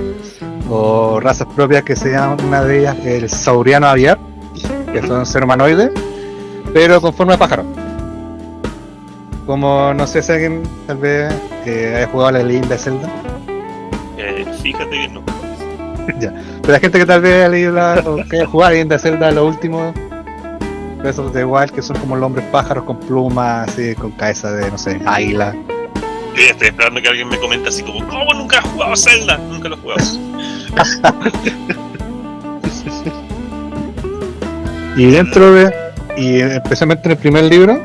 o razas propias que se llaman, una de ellas el sauriano aviar, que son seres humanoides pero con forma de pájaro. Como no sé si alguien tal vez haya jugado a la leyenda de Zelda. Fíjate que no. Ya. Pero la gente que tal vez haya leído o que haya jugado a la leyenda de Zelda, lo último, esos de igual que son como los hombres pájaros con plumas, así, con cabeza de, no sé, águila. Estoy esperando que alguien me comente así como, ¿cómo nunca has jugado a Zelda? Nunca lo he jugado. Y especialmente en el primer libro,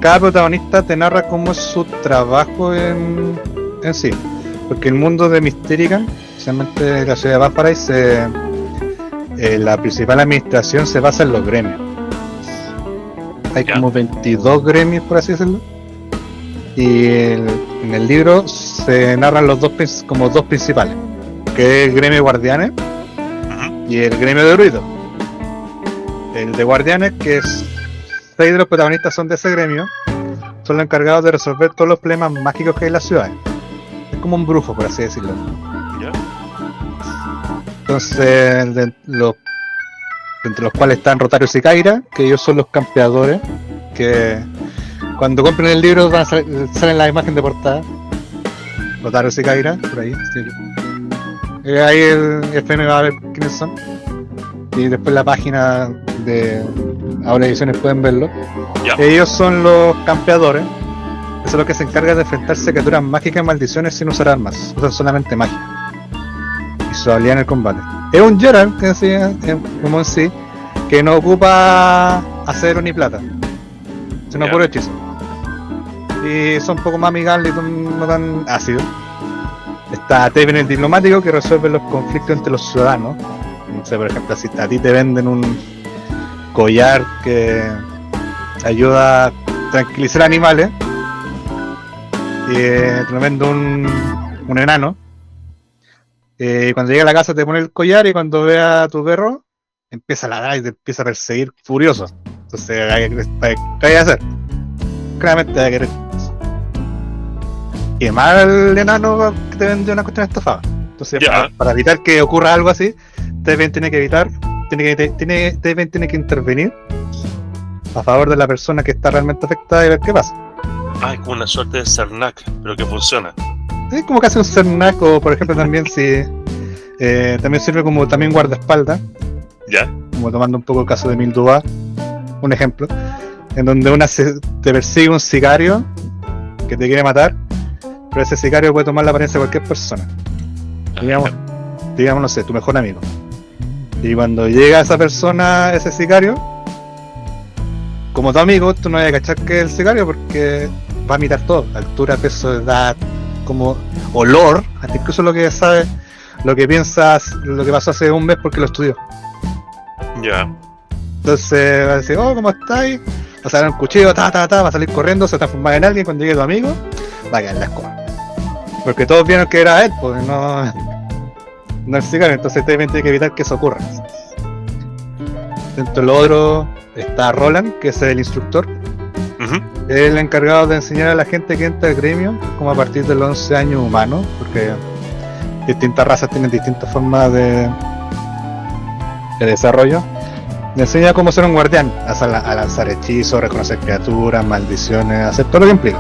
cada protagonista te narra cómo es su trabajo en sí. Porque el mundo de Mysterica, especialmente la ciudad de Valparaíso, la principal administración se basa en los gremios. Hay como 22 gremios, por así decirlo. Y en el libro se narran los dos principales, que es el gremio de guardianes y el gremio de druidos. El de guardianes, que es 6 de los protagonistas son de ese gremio, son los encargados de resolver todos los problemas mágicos que hay en la ciudad. Es como un brujo, por así decirlo. Entonces, entre los cuales están Rotario y Kaira, que ellos son los campeadores, que cuando compren el libro van a salen la imagen de portada. Rotario y Kaira, por ahí. Sí. Ahí el FM va a ver quiénes son. Y después la página de Ahora Ediciones pueden verlo. Ellos son los campeadores. Eso es lo que se encarga de enfrentarse a criaturas mágicas y maldiciones sin usar armas. Usan solamente magia y su habilidad en el combate. Es un Geralt, que decía, como en sí, que no ocupa acero ni plata, sino puro hechizo. Y son un poco más amigables y no tan ácidos. Está Taven el diplomático, que resuelve los conflictos entre los ciudadanos. No sé, por ejemplo, si a ti te venden un collar que ayuda a tranquilizar animales, y te lo vende un enano, cuando llega a la casa te pone el collar y cuando ve a tu perro empieza a ladrar y te empieza a perseguir furioso. Entonces, ¿qué hay que hacer? Claramente hay que querer quemar al enano que te vende una cuestión estafada. Entonces, para evitar que ocurra algo así, Taven tiene que intervenir a favor de la persona que está realmente afectada y ver qué pasa. Es como una suerte de Cernac, pero que funciona. Es como casi un Cernac, o por ejemplo también si también sirve como también guardaespaldas. Ya. Como tomando un poco el caso de Mildua, un ejemplo, en donde te persigue un sicario que te quiere matar, pero ese sicario puede tomar la apariencia de cualquier persona. Digamos, no sé, tu mejor amigo. Y cuando llega esa persona, ese sicario, como tu amigo, tú no vas a cachar que es el sicario porque va a imitar todo: altura, peso, edad, como olor, hasta incluso lo que sabe, lo que piensas, lo que pasó hace un mes porque lo estudió. Ya. Entonces va a decir, ¿cómo estáis? Va a sacar un cuchillo, va a salir corriendo, se transforma en alguien. Cuando llegue tu amigo, va a quedar en la escoba. Porque todos vieron que era él, pues no el sicario. Entonces tiene que evitar que eso ocurra. Dentro de lo otro está Roland, que es el instructor. El encargado de enseñar a la gente que entra al gremio, como a partir de los 11 años humanos, porque distintas razas tienen distintas formas de desarrollo. Le enseña cómo ser un guardián, a lanzar hechizos, reconocer criaturas, maldiciones, hacer todo lo que implica.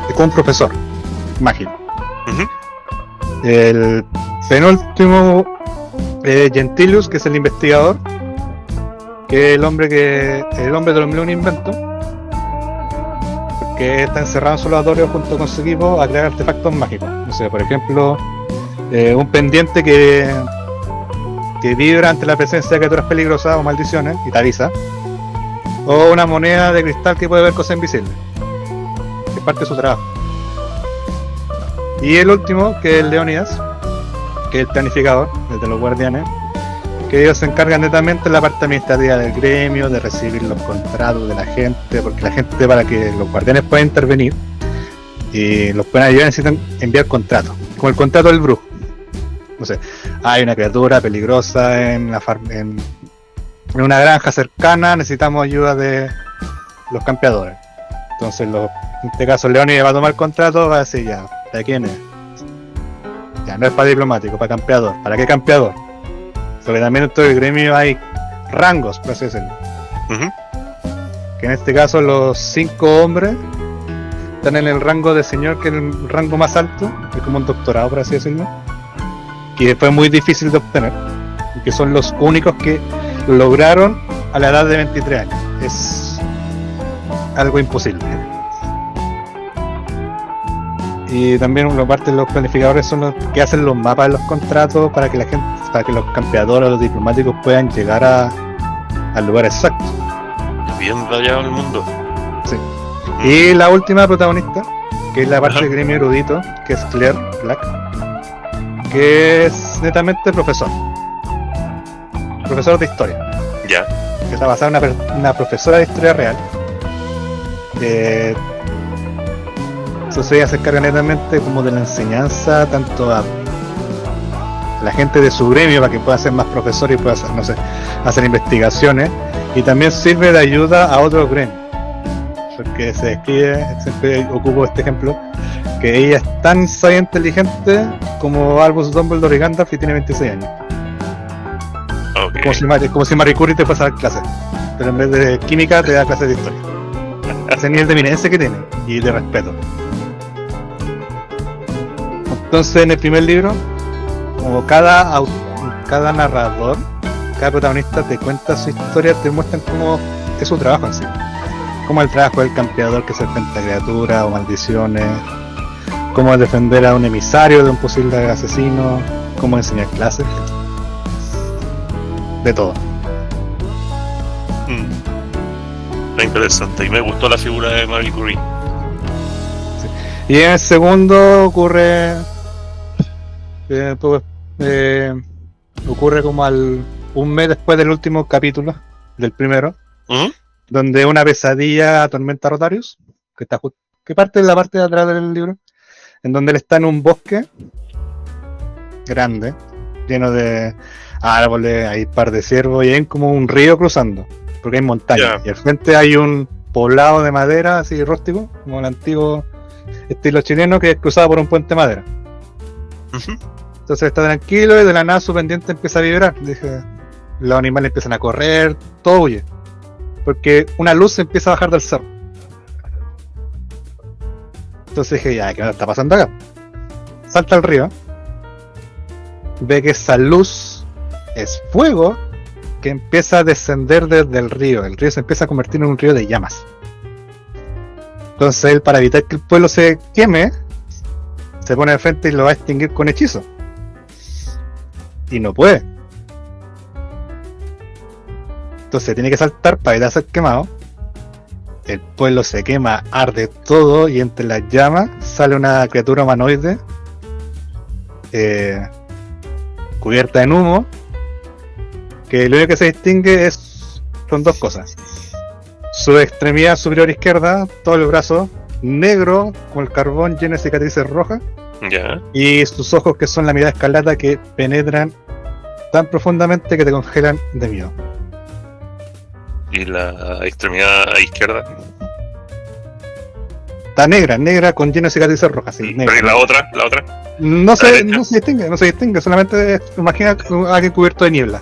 Es como un profesor mágico. El penúltimo, Gentilius, que es el investigador, que es el hombre de los mil inventos, que está encerrado en su laboratorio junto con su equipo a crear artefactos mágicos. No sé, por ejemplo, un pendiente que vibra ante la presencia de criaturas peligrosas o maldiciones y te avisa, o una moneda de cristal que puede ver cosas invisibles, que es parte de su trabajo. Y el último, que es Leonidas, que es el planificador, el de los guardianes, que ellos se encargan netamente de la parte administrativa del gremio, de recibir los contratos de la gente, porque la gente, para que los guardianes puedan intervenir y los puedan ayudar, necesitan enviar contratos, como el contrato del brujo. No sé, hay una criatura peligrosa en una granja cercana, necesitamos ayuda de los campeadores. Entonces, en este caso, Leonidas va a tomar el contrato, va a decir, ya, ¿para quién es? Ya, no es para diplomático, para campeador. ¿Para qué campeador? Porque también en todo el gremio hay rangos, por así decirlo. Que en este caso los 5 hombres están en el rango de señor, que es el rango más alto, es como un doctorado, por así decirlo, que fue muy difícil de obtener, y que son los únicos que lograron a la edad de 23 años. Es algo imposible. Y también una parte de los planificadores son los que hacen los mapas de los contratos para que los campeadores o los diplomáticos puedan llegar al lugar exacto. Bien rayado el mundo. Sí. Y la última protagonista, que es la parte del gremio erudito, que es Claire Black, que es netamente profesor de historia. Ya. Que está basada en una profesora de historia real. Entonces ella se encarga netamente como de la enseñanza, tanto a la gente de su gremio, para que pueda ser más profesor y pueda hacer, no sé, hacer investigaciones, y también sirve de ayuda a otros gremios, porque se describe, siempre ocupo este ejemplo, que ella es tan sabia e inteligente como Albus Dumbledore y Gandalf, y tiene 26 años. Okay. Como si Marie Curie te fuese a dar clases, pero en vez de química te da clases de historia. Ese nivel de eminencia que tiene y de respeto. Entonces, en el primer libro, como cada narrador, cada protagonista te cuenta su historia, te muestran cómo es su trabajo en sí, cómo el trabajo del campeador que se enfrenta a criaturas o maldiciones, cómo defender a un emisario de un posible asesino, cómo enseñar clases, de todo. Está interesante, y me gustó la figura de Marie Curie. Sí. Y en el segundo ocurre como un mes después del último capítulo del primero, donde una pesadilla atormenta a Rotarius, que parte de la parte de atrás del libro, en donde él está en un bosque grande, lleno de árboles, hay un par de ciervos y hay como un río cruzando, porque hay montañas, y al frente hay un poblado de madera así rústico, como el antiguo estilo chileno, que es cruzado por un puente de madera. Entonces está tranquilo y de la nada su pendiente empieza a vibrar. Dije, los animales empiezan a correr, todo huye, porque una luz se empieza a bajar del cerro. Entonces dije, ya, ¿qué está pasando acá? Salta al río, ve que esa luz es fuego que empieza a descender desde el río. El río se empieza a convertir en un río de llamas. Entonces él, para evitar que el pueblo se queme, se pone de frente y lo va a extinguir con hechizo. Y no puede. Entonces tiene que saltar para evitar ser quemado. el pueblo se quema, arde todo y entre las llamas sale una criatura humanoide cubierta en humo, que lo único que se distingue son dos cosas: su extremidad superior izquierda, todo el brazo negro con el carbón lleno de cicatrices rojas, Ya. y sus ojos, que son la mirada escarlata, que penetran tan profundamente que te congelan de miedo. Y la extremidad izquierda. Está negra con lleno de cicatrices rojas, sí, negra. Pero ¿y la otra? No la se derecha. no se distingue, solamente imagina a alguien cubierto de niebla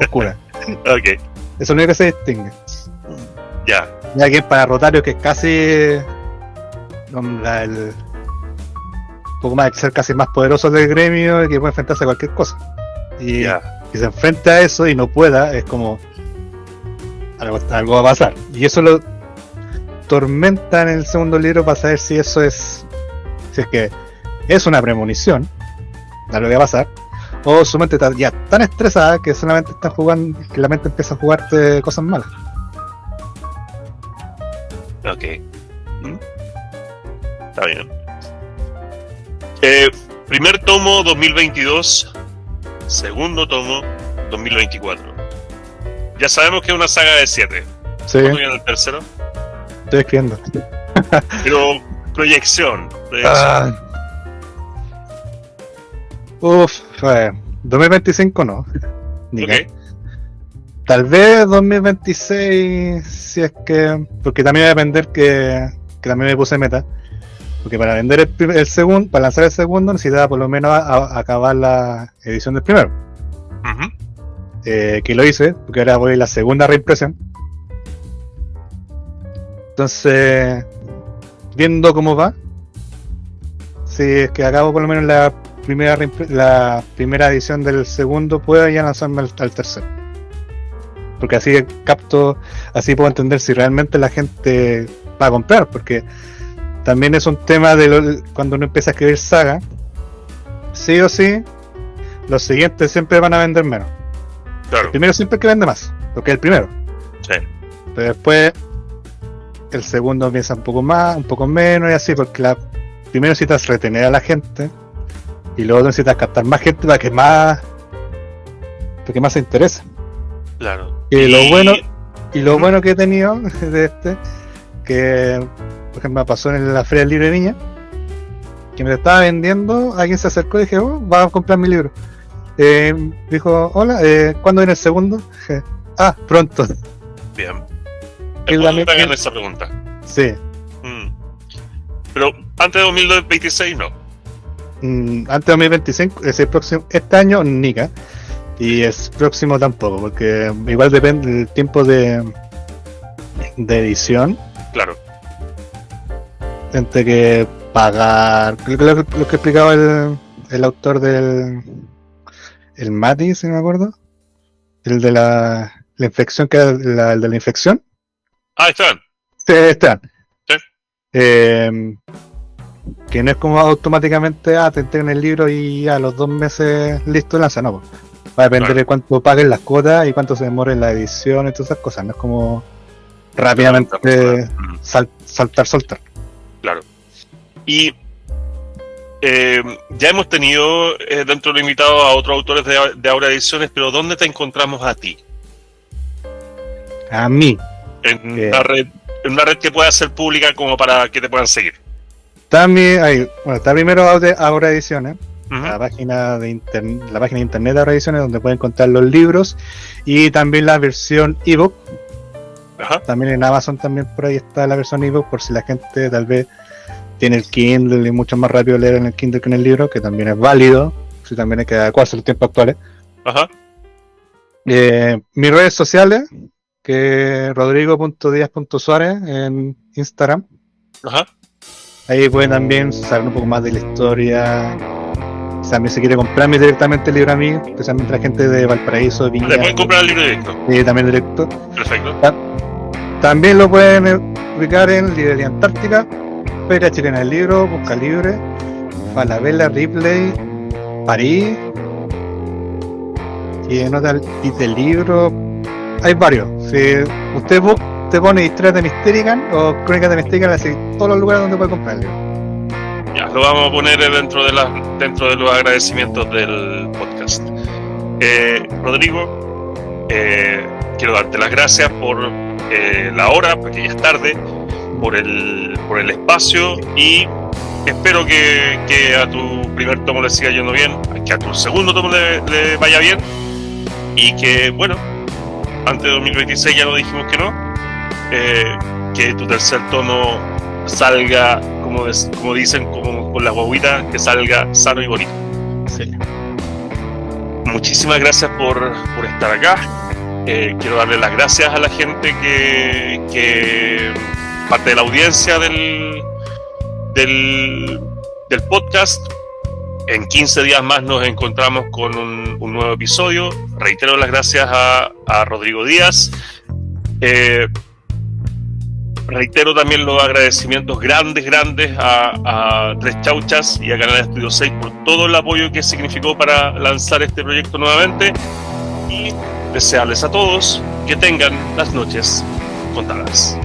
oscura. Ok. Eso es lo único que se distingue. Ya. Y alguien para Rotario, que es casi un poco más, ser casi más poderoso del gremio y que puede enfrentarse a cualquier cosa. Y Ya. que se enfrente a eso y no pueda, es como algo va a pasar. Y eso lo tormenta en el segundo libro para saber si eso es que es una premonición de lo que va a pasar, o su mente está ya tan estresada que solamente está jugando, que la mente empieza a jugarte cosas malas. Ok. Está bien. Primer tomo 2022, segundo tomo 2024. Ya sabemos que es una saga de 7. Sí, ¿Cuándo viene el tercero? estoy escribiendo. Pero proyección. Ah. Uf, 2025 no. Ni Ok. que. Tal vez 2026, si es que. Porque también va a depender que también me puse meta. Porque para vender el segundo, para lanzar el segundo, necesitaba por lo menos acabar la edición del primero. Ujú. Que lo hice, porque ahora voy a la segunda reimpresión. Entonces, viendo cómo va, si es que acabo por lo menos la primera edición del segundo, puedo ya lanzarme al tercero. Porque así capto, así puedo entender si realmente la gente va a comprar, porque también es un tema de cuando uno empieza a escribir saga, sí o sí, los siguientes siempre van a vender menos. Claro. El primero siempre es que vende más, porque es el primero. Sí. Pero después el segundo empieza un poco más, un poco menos y así, porque primero necesitas retener a la gente y luego necesitas captar más gente para que más se interese. Claro. Y lo bueno que he tenido de que por ejemplo me pasó en la Feria del Libro de Viña, que me estaba vendiendo, alguien se acercó y dije, va a comprar mi libro. Dijo, hola, ¿cuándo viene el segundo? Dije, pronto. Bien. Y Es bueno la- que hagan esa pregunta. Sí. Pero antes de 2026 no. Antes de 2025, este año Nika, y el próximo tampoco, porque igual depende del tiempo de edición, Claro. entre que pagar, lo que explicaba el autor el Mati, si no me acuerdo, el de la infección, que era el de la infección. Están. Sí, está. Sí. Que no es como automáticamente te entregan el libro y a los 2 meses listo lanza, no. Va a depender Claro. de cuánto paguen las cuotas y cuánto se demore en la edición y todas esas cosas. No es como rápidamente soltar. Claro. Y ya hemos tenido dentro de los invitados a otros autores de Aura Ediciones, pero ¿dónde te encontramos a ti? A mí. En una red que pueda ser pública como para que te puedan seguir. Está primero Aura Ediciones, Ujú. la página de internet de Aura Ediciones, donde pueden encontrar los libros y también la versión ebook. Ajá. También en Amazon también por ahí está la versión ebook, por si la gente tal vez tiene el Kindle y mucho más rápido leer en el Kindle que en el libro, que también es válido, si también hay que adecuarse a los tiempos actuales. Ajá. Mis redes sociales, que es rodrigo.diaz.suárez en Instagram. Ajá. Ahí pueden también saber un poco más de la historia. También se quiere comprarme directamente el libro a mí, especialmente la gente de Valparaíso, Viña. Le pueden comprar el libro directo. También directo. Perfecto. También lo pueden ubicar en Librería Antártica, Feria Chilena del Libro, Busca Libre, Falabella, Ripley, París. Y en otra del libro hay varios. Si usted te pone Historias de Mysterican o Crónicas de Mysterican, así todos los lugares donde puedes comprar el libro. Ya, lo vamos a poner dentro de los agradecimientos del podcast. Rodrigo, quiero darte las gracias por la hora, porque ya es tarde, por el espacio, y espero que a tu primer tomo le siga yendo bien, que a tu segundo tomo le vaya bien, y que, bueno, antes de 2026 ya lo dijimos que no, que tu tercer tomo salga, como dicen, como con la guaguita, que salga sano y bonito. Sí. Muchísimas gracias por estar acá. Quiero darle las gracias a la gente que parte de la audiencia del podcast. En 15 días más nos encontramos con un nuevo episodio. Reitero las gracias a Rodrigo Díaz. Reitero también los agradecimientos grandes a Tres Chauchas y a Canal Estudio 6 por todo el apoyo que significó para lanzar este proyecto nuevamente, y desearles a todos que tengan las noches contadas.